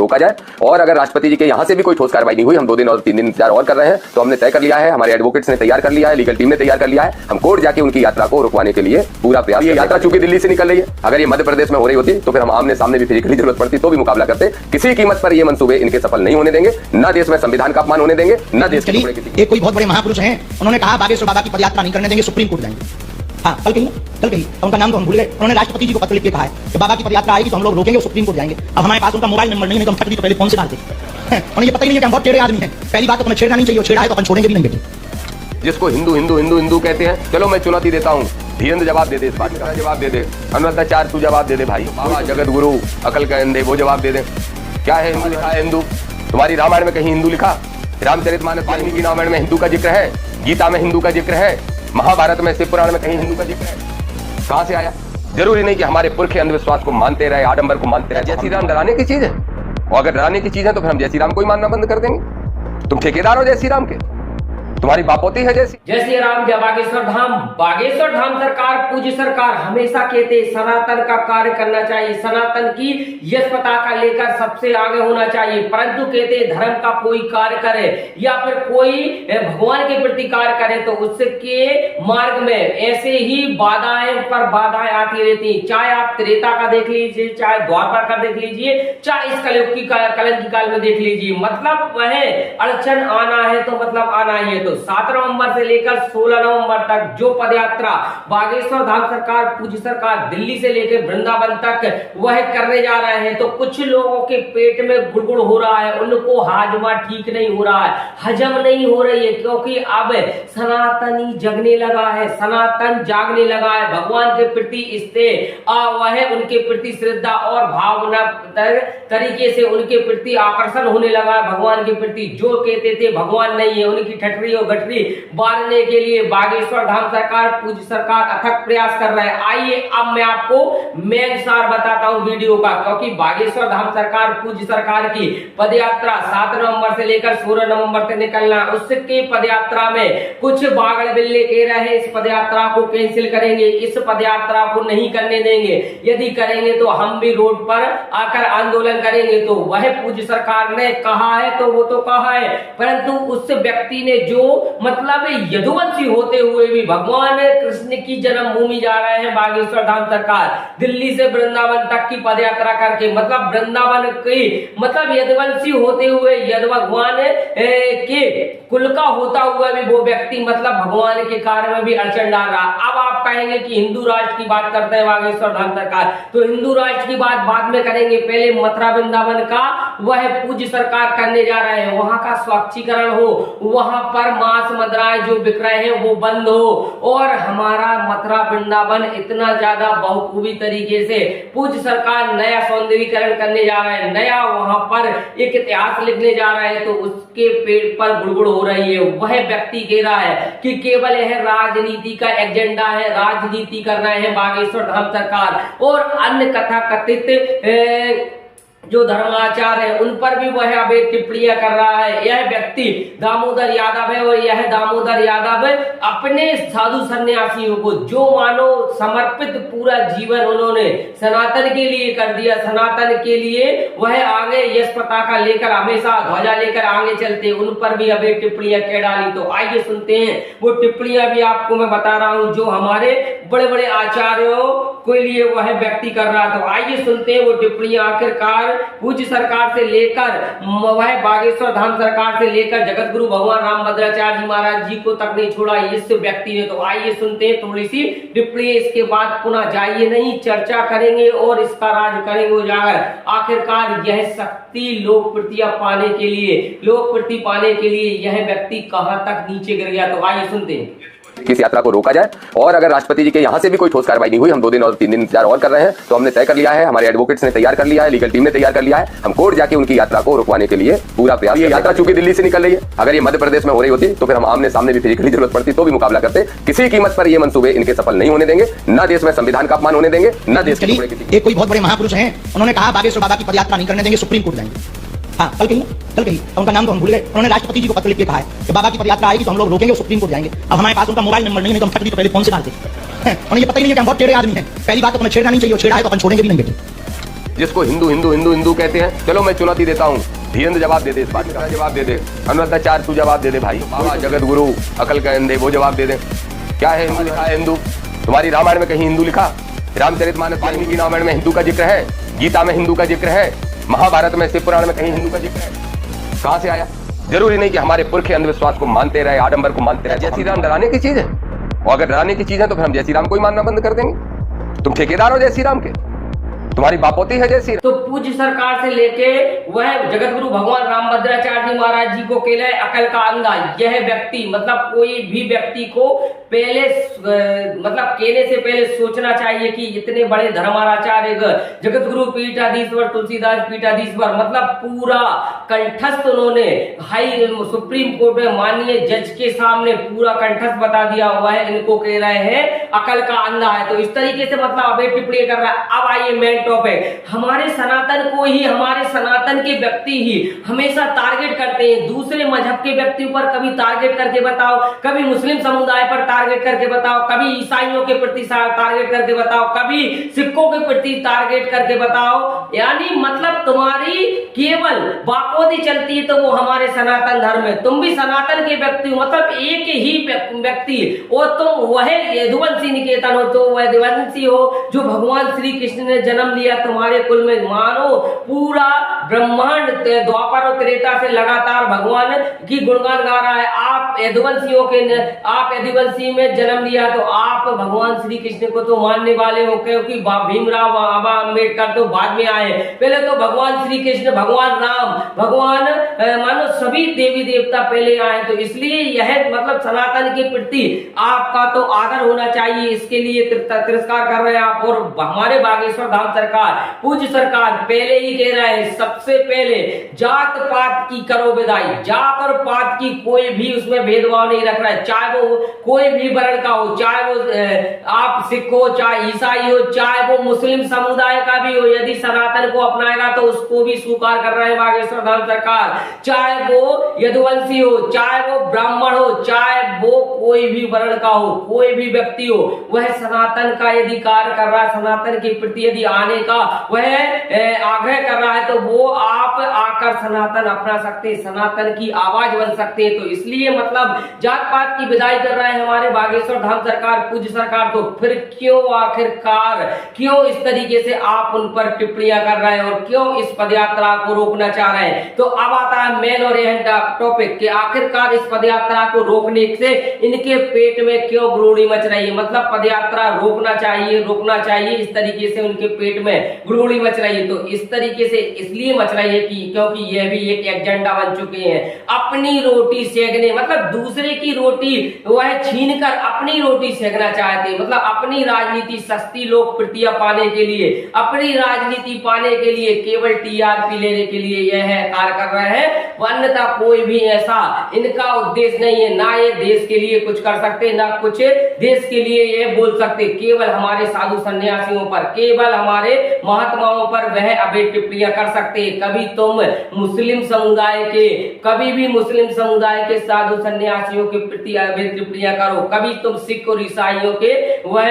रोका जाए और अगर राष्ट्रपति जी के यहाँ से भी कोई ठोस कार्रवाई नहीं हुई, हम 2 दिन और 3 दिन इंतजार और कर रहे हैं, तो हमने तय कर लिया है, हमारे एडवोकेट्स ने तैयार कर लिया है, लीगल टीम ने तैयार कर लिया है, हम कोर्ट जाके उनकी यात्रा को रुकवाने के लिए पूरा प्रयास। ये यात्रा चूंकि दिल्ली से निकल रही है, अगर ये मध्य प्रदेश में हो रही होती तो फिर हम आमने सामने भी फिजिकली जरूरत पड़ती तो भी मुकाबला करते। किसी कीमत पर ये मंसूबे इनके सफल नहीं होने देंगे, न देश में संविधान का अपमान होने देंगे, न देश के एक कोई बहुत बड़े महापुरुष हैं, उन्होंने कहा बागेश्वर बाबा की पदयात्रा नहीं करने देंगे, सुप्रीम कोर्ट जाएंगे। हाँ, कल कहीं उनका नाम तो हम भूल गए। उन्होंने राष्ट्रपति जी को पत्र लिख के कहा है कि बाबा की पदयात्रा आएगी तो हम लोग रोकेंगे और सुप्रीम कोर्ट जाएंगे। अब हमारे पास उनका मोबाइल नंबर नहीं है, तो हम फट तो पहले फोन से डालते। उन्हें ये पता ही नहीं है कि हम बहुत टेढ़े आदमी हैं। पहली बात तो हमें छेड़ना नहीं चाहिए, छेड़ा है तो अपन छोड़ेंगे भी नहीं बेटे। जिसको हिंदू हिंदू हिंदू हिंदू कहते हैं, चलो मैं चुनौती देता हूँ, धीरेन्द्र जवाब दे दे, इस बात का जवाब दे दे, अनुराधाचार्य तू जवाब दे दे भाई, बाबा जगत गुरु अकल का अंधे वो जवाब दे दे। क्या है हिंदू? लिखा है हिंदू? तुम्हारी रामायण में कहीं हिंदू लिखा? रामचरितमानस वाल्मीकि रामायण में हिंदू का जिक्र है, गीता में हिंदू का जिक्र है, महाभारत में शिव पुराण में कहीं हिंदू का जिक्र है? कहां से आया? जरूरी नहीं कि हमारे पुरखे अंधविश्वास को मानते रहे, आडंबर को मानते रहे। जय श्री राम डराने की चीज है, और अगर डराने की चीज है तो फिर हम जय श्री राम को ही मानना बंद कर देंगे। तुम ठेकेदार हो जय श्री राम के, तुम्हारी बापोती है जैसी। जय श्री राम, जय बागेश्वर धाम। बागेश्वर धाम सरकार, पूज्य सरकार हमेशा कहते सनातन का कार्य करना चाहिए, सनातन की यश पताका लेकर सबसे आगे होना चाहिए, परंतु कहते धर्म का कोई कार्य करे या फिर कोई भगवान के प्रति कार्य करे तो उसके मार्ग में ऐसे ही बाधाएं पर बाधाएं आती रहती। चाहे आप त्रेता का देख लीजिए, चाहे द्वापर का देख लीजिए, चाहे इस कलयुग की कलंकी काल में देख लीजिए, मतलब वह अड़चन आना है तो मतलब आना ही है। 7 नवंबर से लेकर 16 नवंबर तक जो पदयात्रा बागेश्वर धाम सरकार, पूज्य सरकार दिल्ली से लेकर वृंदावन तक वह करने जा रहे हैं, तो कुछ लोगों के पेट में गुड़गुड़ हो रहा है, उनको हाजमा ठीक नहीं हो रहा है, हजम नहीं हो रही है, क्योंकि अब सनातनी जगने लगा है, सनातन जागने लगा है, भगवान के प्रति वह उनके प्रति श्रद्धा और भावना तरीके से उनके प्रति आकर्षण होने लगा है भगवान के प्रति। जो कहते थे भगवान नहीं है, उनकी ठटरी गठरी बांधने के लिए बागेश्वर धाम सरकार, पूज्य सरकार अथक प्रयास कर रहे हैं। आइए अब मैं आपको मेन सार बताता हूं वीडियो का, क्योंकि बागेश्वर धाम सरकार, पूज्य सरकार की पदयात्रा 7 नवंबर से लेकर 16 नवंबर तक निकलना। उसके पदयात्रा में कुछ बागड़ बिल्ले कह रहे हैं इस पदयात्रा को कैंसिल करेंगे, इस पदयात्रा को नहीं करने देंगे, यदि करेंगे तो हम भी रोड पर आकर आंदोलन करेंगे। तो वह पूज्य सरकार ने कहा है तो वो तो कहा है, परंतु उस व्यक्ति ने जो मतलब यदुवंशी होते हुए भी भगवान कृष्ण की जन्मभूमि जा रहे हैं बागेश्वर धाम सरकार, दिल्ली से वृंदावन तक की पदयात्रा करके, मतलब वृंदावन की मतलब यदुवंशी होते हुए यद भगवान के कुल का होता हुआ भी वो व्यक्ति मतलब भगवान के कार्य में भी अड़चन डाल रहा। अब आप कहेंगे कि हिंदू राष्ट्र की बात करते हैं बागेश्वर धाम सरकार, तो हिंदू राष्ट्र की बात बाद में करेंगे, पहले मथुरा वृंदावन का वह पूज्य सरकार करने जा रहे हैं, वहां का स्वच्छीकरण हो, वहां पर मांस मदिराएं जो बिक रहे हैं वो बंद हो, और हमारा मथुरा वृंदावन इतना ज्यादा बहुखूबी तरीके से पूज्य सरकार नया सौंदर्यीकरण करने जा रहे हैं, नया वहां पर एक इतिहास लिखने जा रहे हैं, तो उसके पेट पर गुड़गुड़ हो रही है। वह व्यक्ति कह रहा है कि केवल यह राजनीति का एजेंडा है, राजनीति कर रहे हैं बागेश्वर धाम सरकार, और अन्य कथा कथित जो धर्माचार है उन पर भी वह अब टिप्पणियां कर रहा है। यह व्यक्ति दामोदर यादव है, और यह दामोदर यादव अपने साधु सन्यासियों को जो मानो समर्पित पूरा जीवन उन्होंने सनातन के लिए कर दिया, सनातन के लिए वह आगे यश पताका लेकर हमेशा ध्वजा लेकर आगे चलते, उन पर भी अब टिप्पणियां क्या डाली। तो आइए सुनते हैं वो टिप्पणियां भी आपको मैं बता रहा हूं जो हमारे बड़े बड़े आचार्यों के लिए वह व्यक्ति कर रहा। तो आइए सुनते हैं वो टिप्पणियां। आखिरकार पूज्य सरकार से लेकर वह बागेश्वर धाम सरकार से लेकर जगत गुरु भगवान रामभद्राचार्य जी महाराज जी को तक नहीं छोड़ा इस व्यक्ति ने। तो आइए सुनते हैं थोड़ी सी टिप्पणी, इसके बाद पुनः जाइए नहीं, चर्चा करेंगे और इसका राज करेंगे उजागर। आखिरकार यह शक्ति लोकप्रियता पाने के लिए यह व्यक्ति कहां तक नीचे गिर गया। तो आइए सुनते हैं। किस यात्रा को रोका जाए, और अगर राष्ट्रपति जी के यहाँ से भी कोई ठोस कार्रवाई नहीं हुई, हम 2 दिन और 3 दिन इंतजार और कर रहे हैं, तो हमने तय कर लिया है, हमारे एडवोकेट्स ने तैयार कर लिया है, लीगल टीम ने तैयार कर लिया है, हम कोर्ट जाके उनकी यात्रा को रुकवाने के लिए पूरा प्रयास। ये यात्रा चूंकि दिल्ली से निकल रही है, अगर ये मध्य प्रदेश में हो रही होती तो फिर हम आमने सामने भी फिजिकली जरूरत पड़ती तो भी मुकाबला करते। किसी कीमत पर ये मंसूबे इनके सफल नहीं होने देंगे, न देश में संविधान का अपमान होने देंगे, न देश के एक कोई बहुत बड़े महापुरुष हैं, उन्होंने कहा बागेश्वर बाबा की पदयात्रा नहीं करने देंगे, सुप्रीम कोर्ट जाएंगे। हाँ, कल कहीं उनका नाम तो हम भूल गए। उन्होंने राष्ट्रपति जी को पत्र लिख के कहा है कि बाबा की पदयात्रा आएगी तो हम लोग रोकेंगे और सुप्रीम कोर्ट जाएंगे। अब हमारे पास उनका मोबाइल नंबर नहीं है, तो हम फट तो पहले फोन से डालते। उन्हें ये पता ही नहीं है कि हम बहुत टेढ़े आदमी हैं। पहली बात तो हमें छेड़ना नहीं चाहिए, छेड़ा है तो अपन छोड़ेंगे भी नहीं बेटे। जिसको हिंदू हिंदू हिंदू हिंदू कहते हैं। चलो मैं चुनौती देता हूँ, धीरेन्द्र जवाब दे दे इस बात का, जवाब दे दे। अनुराधाचार्य तू जवाब दे दे भाई। बाबा जगत गुरु अकल का अंधे वो जवाब दे दे। क्या है हिंदू, लिखा है हिंदू? तुम्हारी रामायण में कहीं हिंदू लिखा? रामचरितमानस वाल्मीकि रामायण में हिंदू का जिक्र है? गीता में हिंदू का जिक्र है? महाभारत में शिव पुराण में कहीं हिंदू का जिक्र है? कहां से आया? जरूरी नहीं कि हमारे पुरखे अंधविश्वास को मानते रहे, आडंबर को मानते रहे। जय श्री राम डराने की चीज है, और अगर डराने की चीज है तो फिर हम जय श्री राम को ही मानना बंद कर देंगे। तुम ठेकेदार हो जय श्री राम के, तुम्हारी बापोती है जय श्री राम। तो पूज्य सरकार से लेके वह जगत गुरु भगवान रामभद्राचार्य जी महाराज जी को केले अकल का अंधा। यह व्यक्ति मतलब कोई भी व्यक्ति को पहले मतलब कहने से पहले सोचना चाहिए कि इतने बड़े धर्माचार्य जगत गुरु पीठाधीश्वर तुलसीदास पीठाधीश्वर मतलब पूरा कंठस्थ उन्होंने हाई सुप्रीम कोर्ट में माननीय जज के सामने पूरा कंठस्थ बता दिया हुआ है, इनको कह रहे हैं अकल का अंधा है। तो इस तरीके से मतलब अबे टिप्पणी कर रहा है। अब आइए मेन टॉपिक, हमारे सनातन को ही, हमारे सनातन के व्यक्ति ही हमेशा टारगेट करते हैं। दूसरे मजहब के व्यक्तियों पर कभी टारगेट करके बताओ, कभी मुस्लिम समुदाय पर टारगेट करके बताओ, कभी ईसाइयों के प्रति टारगेट करके बताओ, कभी सिखों के प्रति टारगेट करके बताओ। यानी मतलब तुम्हारी केवल बाकोदी चलती है तो वो हमारे सनातन धर्म में। तुम भी सनातन के व्यक्ति हो, मतलब एक ही व्यक्ति, और तुम वह यदुवंशी निकेतन हो, तो वह यदुवंशी हो जो भगवान श्री कृष्ण ने जन्म लिया तुम्हारे कुल में। मानो पूरा ब्रह्मांड द्वापर और त्रेता से लगातार भगवान की गुणगान गा रहा है। आप यदुवंशियों के, आप यदुवंशी में जन्म लिया तो आप भगवान श्री कृष्ण को तो मानने वाले हो, क्योंकि भीमराव बाबा अम्बेडकर तो बाद में आए। पहले तो भगवान श्री कृष्ण, भगवान राम, भगवान मानो सभी देवी देवता पहले आए। तो इसलिए यह मतलब सनातन के प्रति आपका तो आदर होना चाहिए, इसके लिए तिरस्कार कर रहे हैं आप। और हमारे बागेश्वर धाम सरकार, पूज्य सरकार पहले ही कह रहे हैं, सबसे पहले जात पात की करो विदाई। जात और पात की कोई भी उसमें भेदभाव नहीं रख रहा है, चाहे वो कोई भी वर्ण का हो, चाहे वो आप सिख हो, चाहे ईसाई हो, चाहे वो मुस्लिम समुदाय का भी हो। यदि सनातन को अपनाएगा तो उसको भी स्वीकार कर रहे हैं बागेश्वर धाम सरकार। चाहे वो यदुवंशी हो, चाहे वो ब्राह्मण हो, चाहे वो कोई भी वर्ण का हो, कोई भी व्यक्ति हो, वह सनातन का यदि कार्य कर रहा है, सनातन के प्रति यदि आने का वह आग्रह कर रहा है, तो वो आप आकर सनातन अपना सकते हैं, सनातन की आवाज बन सकते हैं। तो इसलिए मतलब जात पात की विदाई कर रहे हैं हमारे बागेश्वर धाम सरकार, पूज्य सरकार। तो फिर क्यों आखिरकार क्यों इस तरीके से आप उन पर टिप्पणियां कर रहे हैं और क्यों इस पदयात्रा को रोकना चाह रहे हैं? तो अब आता है मेन और टॉपिक कि आखिरकार इस पदयात्रा को रोकने से इनके पेट में क्यों गुड़गुड़ी मच रही है। मतलब पदयात्रा रोकना चाहिए, रोकना चाहिए, इस तरीके से उनके पेट में गुड़गुड़ी मच रही है। तो इस तरीके से इसलिए मच रही है कि क्योंकि यह भी एक एजेंडा बन चुके हैं, अपनी रोटी सेकने, मतलब दूसरे की रोटी वह छीनकर अपनी रोटी सेकना चाहते हैं। मतलब अपनी राजनीति सस्ती लोकप्रियता पाने के लिए, अपनी राजनीति पाने के लिए, केवल टीआरपी लेने के लिए यह कार्य कर रहे हैं। अन्यथा कोई भी ऐसा इनका उद्देश्य नहीं है। ना ये देश के लिए कुछ कर सकते, ना कुछ देश के लिए ये बोल सकते। केवल हमारे साधु सन्यासियों पर, केवल हमारे महात्माओं पर वह अभेद टिप्पणियां कर सकते हैं। कभी तुम मुस्लिम समुदाय के, कभी भी मुस्लिम समुदाय के साधु सन्यासियों के प्रति अभेद टिप्पणियां करो, कभी तुम सिख और ईसाइयों के वह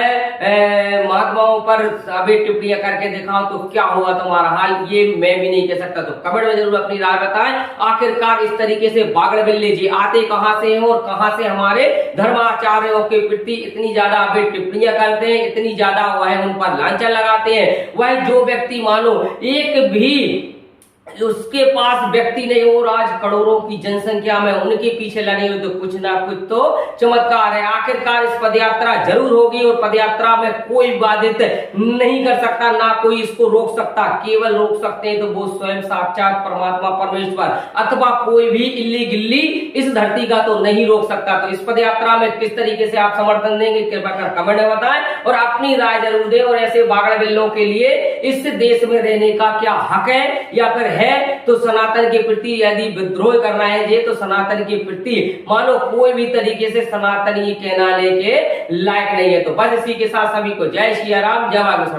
महात्माओं पर अभेद टिप्पणियां करके दिखाओ तो क्या होगा तुम्हारा हाल, ये मैं भी नहीं कह सकता। तो कमेंट में जरूर अपनी राय बताएं। आखिरकार इस तरीके से बागड़ बिल्ले जी आते कहां से हैं और कहां से हमारे धर्माचार्यों के प्रति इतनी ज्यादा अभेद टिप्पणियां करते हैं, इतनी ज्यादा वह उन पर लांछन लगाते हैं। वह जो व्यक्ति मानो एक भी उसके पास व्यक्ति नहीं हो, आज करोड़ों की जनसंख्या में उनके पीछे लगे हुए, तो कुछ ना कुछ तो चमत्कार है। आखिरकार इस पदयात्रा जरूर होगी और पदयात्रा में कोई बाधित नहीं कर सकता, ना कोई इसको रोक सकता। केवल रोक सकते हैं तो वो स्वयं साक्षात परमात्मा परमेश्वर अथवा कोई भी इल्ली गिल्ली इस धरती का तो नहीं रोक सकता। तो इस पदयात्रा में किस तरीके से आप समर्थन देंगे कृपया कर कमेंट में बताएं और अपनी राय जरूर दें। और ऐसे बागड़ बिल्लों के लिए इस देश में रहने का क्या हक है या फिर है, तो सनातन के प्रति यदि विद्रोह करना है ये, तो सनातन के प्रति मानो कोई भी तरीके से सनातन ये कहना लेके लायक नहीं है। तो बस इसी के साथ सभी को जय श्री राम, जय बागेश्वर।